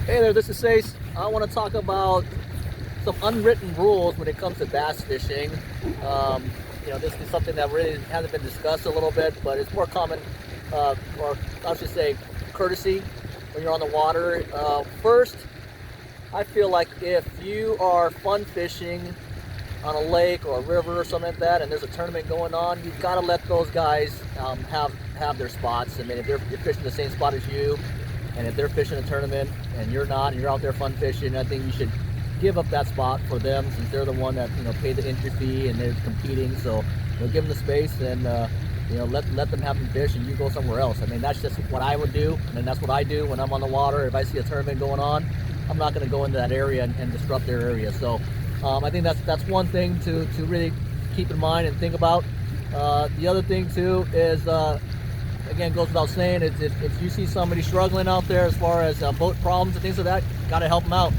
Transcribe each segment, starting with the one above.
Hey there, this is Ace. I want to talk about some unwritten rules when it comes to bass fishing. Um, this is something that really hasn't been discussed a little bit, but it's more common, or I should say, courtesy when you're on the water. First, I feel like if you are fun fishing on a lake or a river or something like that, and there's a tournament going on, you've got to let those guys have their spots. I mean, if they're fishing the same spot as you, and if they're fishing a tournament and you're not, and you're out there fun fishing, I think you should give up that spot for them, since they're the one that paid the entry fee and they're competing. So give them the space and let them have them fish, and you go somewhere else. I mean, that's just what I would do. I mean, that's what I do when I'm on the water. If I see a tournament going on, I'm not going to go into that area and disrupt their area. So I think that's one thing to really keep in mind and think about. The other thing too is, again, goes without saying, is if you see somebody struggling out there as far as boat problems and things like that, got to help them out.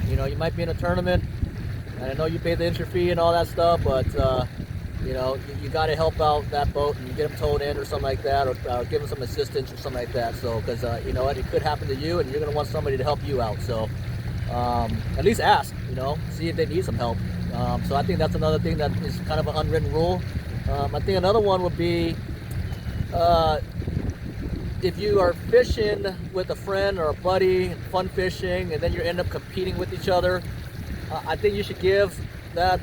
You might be in a tournament, and I know you pay the entry fee and all that stuff, but you got to help out that boat and get them towed in or something like that, or give them some assistance or something like that. So, because it could happen to you, and you're going to want somebody to help you out. So, at least ask. See if they need some help. So I think that's another thing that is kind of an unwritten rule. I think another one would be, if you are fishing with a friend or a buddy, fun fishing, and then you end up competing with each other, I think you should give that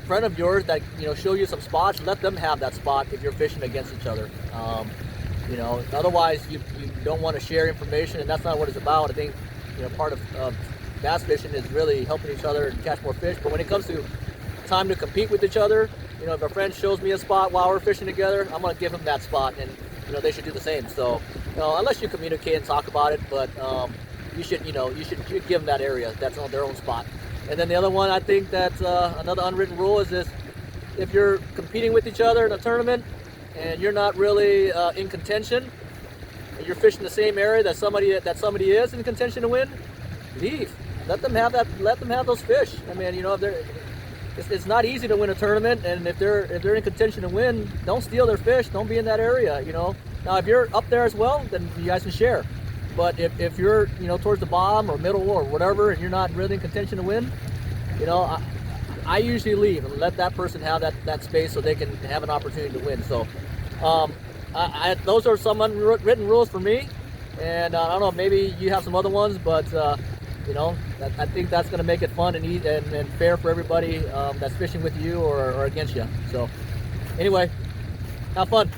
friend of yours that show you some spots, let them have that spot if you're fishing against each other. Otherwise you don't want to share information, and that's not what it's about. I think part of bass fishing is really helping each other and catch more fish. But when it comes to time to compete with each other, if a friend shows me a spot while we're fishing together, I'm going to give them that spot, and they should do the same. So unless you communicate and talk about it, but you should give them that area that's on their own spot. And then the other one, I think that another unwritten rule is this: if you're competing with each other in a tournament and you're not really in contention, and you're fishing the same area that somebody is in contention to win, leave. Let them have that. Let them have those fish. I mean, if they're, it's not easy to win a tournament, and if they're in contention to win, don't steal their fish. Don't be in that area. Now if you're up there as well, then you guys can share. But if you're towards the bottom or middle or whatever, and you're not really in contention to win, I usually leave and let that person have that space so they can have an opportunity to win. So those are some unwritten rules for me, and I don't know, maybe you have some other ones, but I think that's going to make it fun and fair for everybody that's fishing with you or against you. So anyway, have fun.